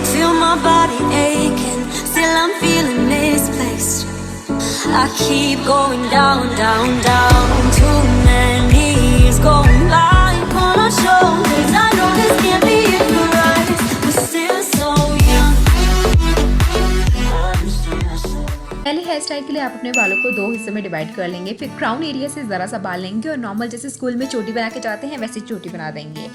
Feel my body aching, still I'm feeling misplaced. I keep going down, down, down. Too many years going by on our shoulders. I know this can't be it for us. We're still so young. पहले hair style के लिए आप अपने बालों को दो हिस्सों में डिवाइड कर लेंगे, फिर क्राउन एरिया से ज़रा सा बाल लेंगे और नॉर्मल जैसे स्कूल में चोटी बना के जाते हैं वैसे चोटी बना देंगे।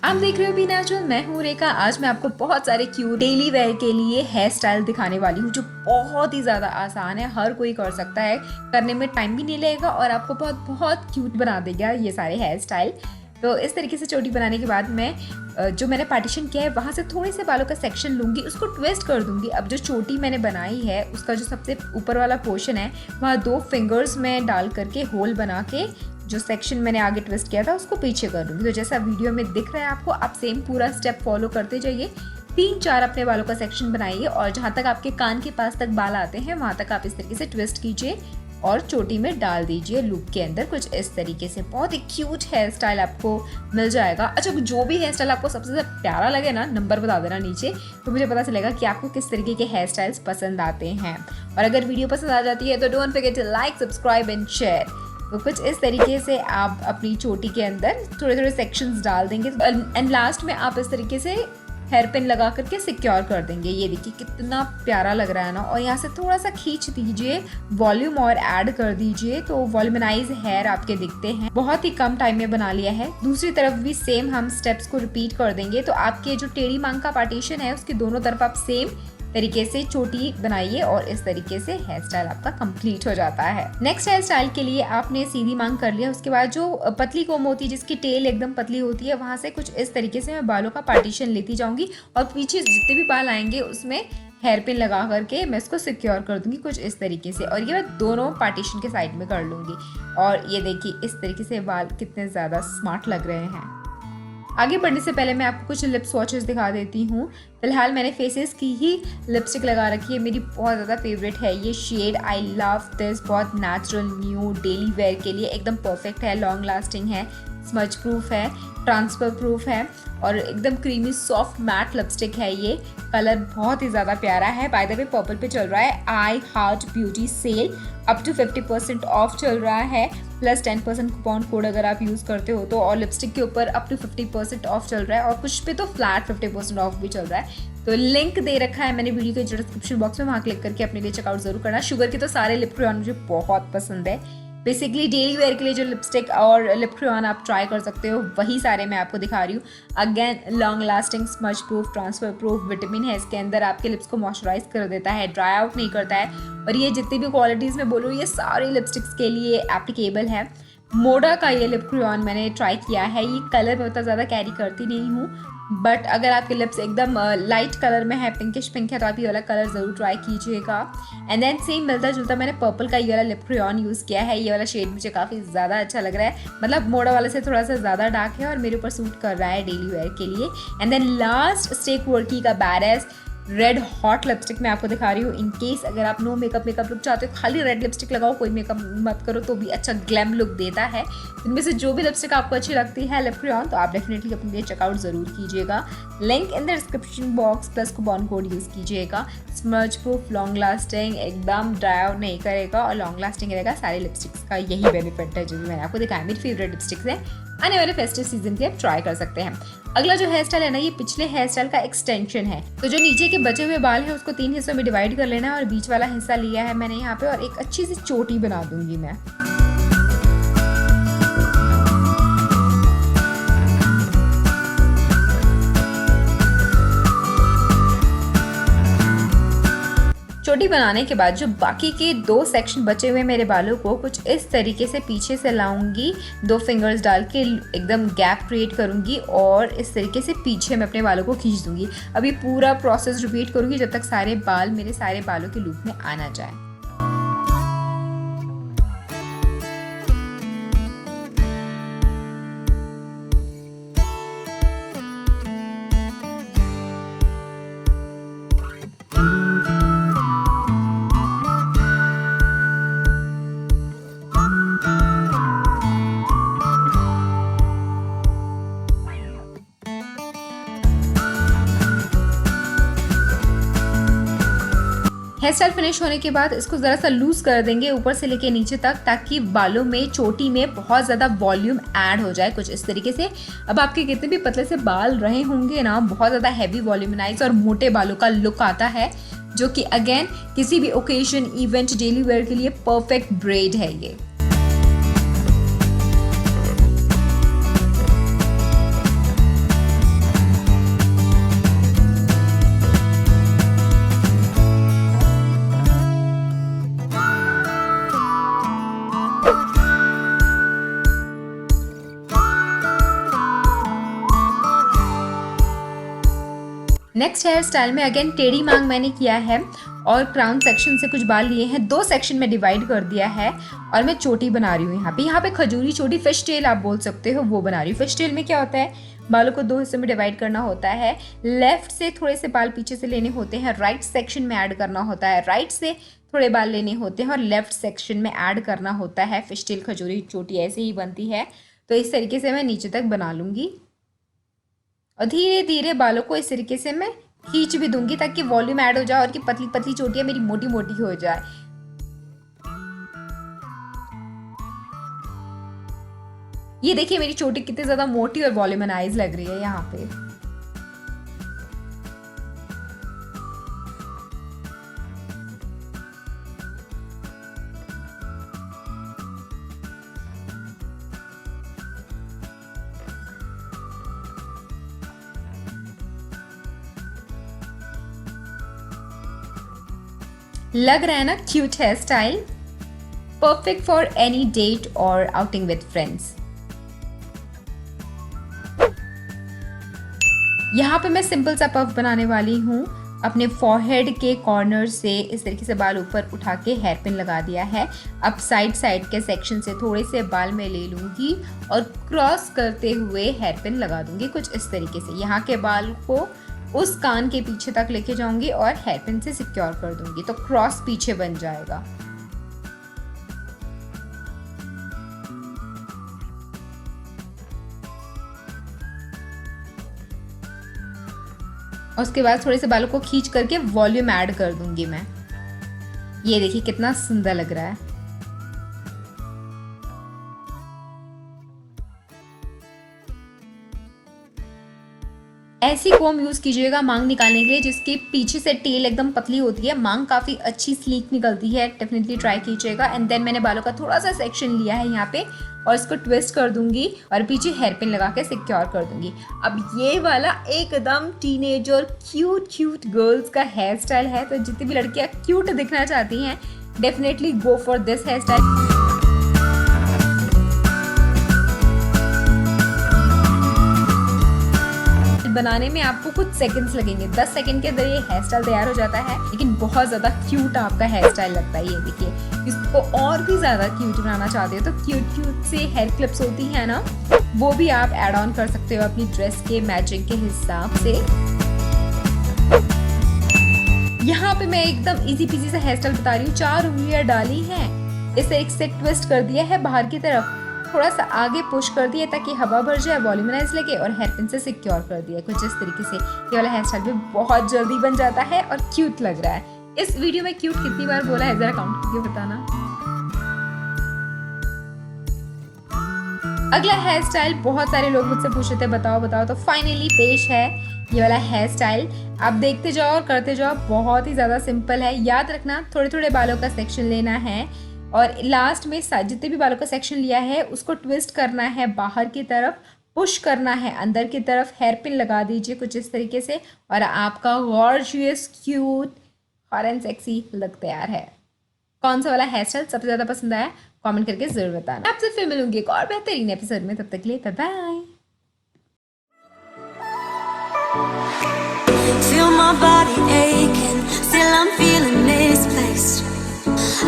आप देख रहे हो बी नेचुरल, मैं हूँ रेखा। आज मैं आपको बहुत सारे क्यूट डेली वेयर के लिए हेयर स्टाइल दिखाने वाली हूँ जो बहुत ही ज़्यादा आसान है, हर कोई कर सकता है, करने में टाइम भी नहीं लगेगा और आपको बहुत बहुत क्यूट बना देगा ये सारे हेयर स्टाइल। तो इस तरीके से चोटी बनाने के बाद मैं जो मैंने पार्टीशन किया है वहाँ से थोड़े से बालों का सेक्शन लूँगी, उसको ट्विस्ट कर दूँगी। अब जो चोटी मैंने बनाई है उसका जो सबसे ऊपर वाला पोर्शन है वहाँ 2 फिंगर्स में डाल करके होल बना के जो सेक्शन मैंने आगे ट्विस्ट किया था उसको पीछे कर दूँगी। तो जैसा वीडियो में दिख रहा है आपको, आप सेम पूरा स्टेप फॉलो करते जाइए। 3-4 अपने बालों का सेक्शन बनाइए और जहाँ तक आपके कान के पास तक बाल आते हैं वहाँ तक आप इस तरीके से ट्विस्ट कीजिए और चोटी में डाल दीजिए लूप के अंदर। कुछ इस तरीके से बहुत ही क्यूट हेयर स्टाइल आपको मिल जाएगा। अच्छा, जो भी हेयर स्टाइल आपको सबसे ज़्यादा प्यारा लगे ना, नंबर बता देना नीचे, तो मुझे पता चलेगा कि आपको किस तरीके के हेयर स्टाइल्स पसंद आते हैं। और अगर वीडियो पसंद आ जाती है तो don't forget to like, subscribe and share. तो कुछ इस तरीके से आप अपनी चोटी के अंदर थोड़े थोड़े सेक्शंस डाल देंगे एंड लास्ट में आप इस तरीके से हेयर पिन लगा करके सिक्योर कर देंगे। ये देखिए कितना प्यारा लग रहा है ना। और यहाँ से थोड़ा सा खींच दीजिए, वॉल्यूम और ऐड कर दीजिए तो वॉल्यूमनाइज हेयर आपके दिखते हैं। बहुत ही कम टाइम में बना लिया है। दूसरी तरफ भी सेम हम स्टेप्स को रिपीट कर देंगे। तो आपके जो टेढ़ी मांग का पार्टीशन है उसके दोनों तरफ आप सेम तरीके से चोटी बनाइए और इस तरीके से हेयर स्टाइल आपका कंप्लीट हो जाता है। नेक्स्ट हेयर स्टाइल के लिए आपने सीधी मांग कर लिया, उसके बाद जो पतली कोम होती है जिसकी टेल एकदम पतली होती है वहां से कुछ इस तरीके से मैं बालों का पार्टीशन लेती जाऊंगी और पीछे जितने भी बाल आएंगे उसमें हेयर पिन लगा करके मैं इसको सिक्योर कर दूंगी कुछ इस तरीके से। और ये मैं दोनों पार्टीशन के साइड में कर लूंगी। और ये देखिए इस तरीके से बाल कितने ज़्यादा स्मार्ट लग रहे हैं। आगे बढ़ने से पहले मैं आपको कुछ लिप स्वॉचेस दिखा देती हूँ। फिलहाल मैंने फेसेस की ही लिपस्टिक लगा रखी है, मेरी बहुत ज़्यादा फेवरेट है ये शेड। आई लव दिस, बहुत नेचुरल न्यू डेली वेयर के लिए एकदम परफेक्ट है, लॉन्ग लास्टिंग है, स्मज प्रूफ है, ट्रांसफर प्रूफ है और एकदम क्रीमी सॉफ्ट मैट लिपस्टिक है। ये कलर बहुत ही ज़्यादा प्यारा है। बाय द वे पर्पल पे चल रहा है I heart beauty sale, up to 50% off चल रहा है, प्लस 10% कूपन कोड अगर आप यूज़ करते हो तो। और लिपस्टिक के ऊपर अप टू 50% ऑफ चल रहा है और कुछ पे तो फ्लैट 50% ऑफ भी चल रहा है। तो लिंक दे रखा है मैंने वीडियो के डिस्क्रिप्शन बॉक्स में, वहाँ क्लिक करके अपने लिए चेकआउट जरूर करना। शुगर के तो सारे लिप क्रेयॉन मुझे बहुत पसंद है। बेसिकली डेली वेयर के लिए जो लिपस्टिक और लिप क्रेयॉन आप ट्राई कर सकते हो वही सारे मैं आपको दिखा रही हूँ। Again long lasting, smudge proof, transfer proof, vitamin है इसके अंदर, आपके लिप्स को मॉइस्चराइज कर देता है, ड्राई आउट नहीं करता है। और ये जितनी भी क्वालिटीज़ मैं बोलूँ ये सारी लिपस्टिक्स के लिए एप्लीकेबल है। मोडा का ये लिप क्रेयॉन मैंने ट्राई किया है। ये कलर मैं उतना ज़्यादा कैरी करती नहीं हूँ, बट अगर आपके लिप्स एकदम लाइट कलर में है, पिंकिश पिंक है, तो आप ये वाला कलर ज़रूर ट्राई कीजिएगा। एंड देन सेम मिलता जुलता मैंने पर्पल का ये वाला लिप क्रेयॉन यूज़ किया है। ये वाला शेड मुझे काफ़ी ज़्यादा अच्छा लग रहा है, मतलब मोड़ा वाले से थोड़ा सा ज़्यादा डार्क है और मेरे ऊपर सूट कर रहा है डेली वेयर के लिए। And then last stake Varkey का बैडेस रेड हॉट लिपस्टिक मैं आपको दिखा रही हूँ। इन केस अगर आप नो मेकअप लुक चाहते हो, खाली रेड लिपस्टिक लगाओ, कोई मेकअप मत करो तो भी अच्छा ग्लैम लुक देता है। इनमें से जो भी लिपस्टिक आपको अच्छी लगती है लिप क्रेयॉन, तो आप डेफिनेटली अपने लिए चेकआउट ज़रूर कीजिएगा। Link in the description box, plus coupon code use कीजिएगा। स्मज प्रूफ, लॉन्ग लास्टिंग, एकदम ड्राई आउट नहीं करेगा और लॉन्ग लास्टिंग रहेगा। सारे लिपस्टिक्स का यही बेनिफिट है जो भी मैंने आपको दिखाया। मेरी फेवरेट लिपस्टिक्स है, आने वाले फेस्टिव सीजन के आप ट्राई कर सकते हैं। अगला जो हेयर स्टाइल है ना, ये पिछले हेयर स्टाइल का एक्सटेंशन है। तो जो नीचे के बचे हुए बाल हैं उसको 3 हिस्सों में डिवाइड कर लेना है और बीच वाला हिस्सा लिया है मैंने यहाँ पे और एक अच्छी सी चोटी बना दूंगी मैं। चोटी बनाने के बाद जो बाकी के 2 सेक्शन बचे हुए मेरे बालों को कुछ इस तरीके से पीछे से लाऊंगी, 2 फिंगर्स डाल के एकदम गैप क्रिएट करूंगी और इस तरीके से पीछे मैं अपने बालों को खींच दूंगी। अभी पूरा प्रोसेस रिपीट करूंगी जब तक सारे बाल मेरे सारे बालों के लूप में आ ना जाए। हेयर स्टाइल फिनिश होने के बाद इसको ज़रा सा लूज़ कर देंगे ऊपर से लेके नीचे तक, ताकि बालों में चोटी में बहुत ज़्यादा वॉल्यूम ऐड हो जाए कुछ इस तरीके से। अब आपके कितने भी पतले से बाल रहे होंगे ना, बहुत ज़्यादा हैवी वॉल्यूमनाइज और मोटे बालों का लुक आता है, जो कि अगेन किसी भी ओकेजन, इवेंट, डेली वेयर के लिए परफेक्ट ब्रेड है ये। नेक्स्ट हेयर स्टाइल में अगेन टेढ़ी मांग मैंने किया है और क्राउन सेक्शन से कुछ बाल लिए हैं, 2 सेक्शन में डिवाइड कर दिया है और मैं चोटी बना रही हूँ यहाँ पे खजूरी चोटी, फिश टेल आप बोल सकते हो, वो बना रही हूँ। फिश टेल में क्या होता है, बालों को 2 हिस्सों में डिवाइड करना होता है। लेफ्ट से थोड़े से बाल पीछे से लेने होते हैं, राइट सेक्शन में ऐड करना होता है, राइट से थोड़े बाल लेने होते हैं और लेफ्ट सेक्शन में ऐड करना होता है। फिश टेल खजूरी चोटी ऐसे ही बनती है। तो इस तरीके से मैं नीचे तक बना लूँगी और धीरे धीरे बालों को इस तरीके से मैं खींच भी दूंगी, ताकि वॉल्यूम ऐड हो जाए और कि पतली पतली चोटियां मेरी मोटी मोटी हो जाए। ये देखिए मेरी चोटी कितनी ज्यादा मोटी और वॉल्यूमनाइज लग रही है यहाँ पे। लग रहा है ना cute hairstyle, perfect for any date और आउटिंग विद फ्रेंड्स। यहाँ पे मैं सिंपल सा पफ बनाने वाली हूँ। अपने फॉरहेड के कॉर्नर से इस तरीके से बाल ऊपर उठा के हेयर पिन लगा दिया है। अब साइड साइड के सेक्शन से थोड़े से बाल मैं ले लूँगी और क्रॉस करते हुए हेयर पिन लगा दूंगी कुछ इस तरीके से। यहाँ के बाल को उस कान के पीछे तक लेके जाऊंगी और हेयर पिन से सिक्योर कर दूंगी, तो क्रॉस पीछे बन जाएगा। और उसके बाद थोड़े से बालों को खींच करके वॉल्यूम ऐड कर दूंगी मैं। ये देखिए कितना सुंदर लग रहा है। ऐसी कोम यूज कीजिएगा मांग निकालने के लिए, जिसके पीछे से टेल एकदम पतली होती है। मांग काफी अच्छी स्लीक निकलती है, डेफिनेटली ट्राई कीजिएगा। एंड देन मैंने बालों का थोड़ा सा सेक्शन लिया है यहाँ पे और इसको ट्विस्ट कर दूंगी और पीछे हेयर पिन लगा के सिक्योर कर दूंगी। अब ये वाला एकदम टीनेजर क्यूट गर्ल्स का हेयर स्टाइल है, तो जितनी भी लड़कियां क्यूट दिखना चाहती हैं definitely go for this hairstyle. बनाने में आपको कुछ सेकंड्स लगेंगे, 10 सेकंड के अंदर ये हेयर स्टाइल तैयार हो जाता है, लेकिन बहुत ज़्यादा क्यूट आपका हेयर स्टाइल लगता है। ये देखिए, इसको और भी ज़्यादा क्यूट बनाना चाहते हो तो क्यूट से हेयर क्लिप्स होती है ना, वो भी आप ऐड ऑन कर सकते हो अपनी ड्रेस के मैचिंग के हिसाब से। यहाँ पे मैं एकदम इजी पीजी सा हेयर स्टाइल बता रही हूँ। 4 उंगलियां डाली हैं, इसे एक से ट्विस्ट कर दिया है बाहर की तरफ, थोड़ा सा आगे पुश कर दिया ताकि हवा भर जाए, वॉल्यूमनाइज लगे और हेयर पिन से सिक्योर कर दिया कुछ इस तरीके से। ये वाला हेयर स्टाइल भी बहुत जल्दी बन जाता है और क्यूट लग रहा है। इस वीडियो में क्यूट कितनी बार बोला है जरा काउंट करके बताना। अगला हेयर स्टाइल बहुत सारे लोग मुझसे पूछ रहे थे बताओ, तो फाइनली पेश है ये वाला हेयर स्टाइल। आप देखते जाओ और करते जाओ, बहुत ही ज़्यादा सिंपल है। याद रखना थोड़े थोड़े बालों का सेक्शन लेना है और लास्ट में जितने भी बालों का सेक्शन लिया है उसको ट्विस्ट करना है बाहर की तरफ, पुश करना है अंदर की तरफ, हेयर पिन लगा दीजिए कुछ इस तरीके से और आपका gorgeous cute hot and sexy look तैयार है। कौन सा वाला हेयर स्टाइल सबसे ज़्यादा पसंद आया कमेंट करके ज़रूर बताना। आपसे फिर मिलूंगी एक और बेहतरीन एपिसोड में, तब तक के लिए bye bye. Feel my body aching, still I'm feeling misplaced.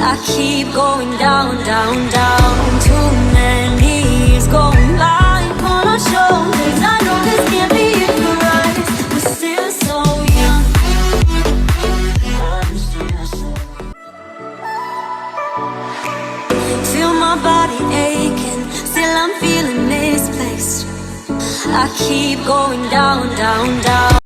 I keep going down, down, down. Too many years going by on our shoulders. I know this can't be it for us. We're still so young. Feel my body aching, still I'm feeling misplaced. I keep going down, down, down.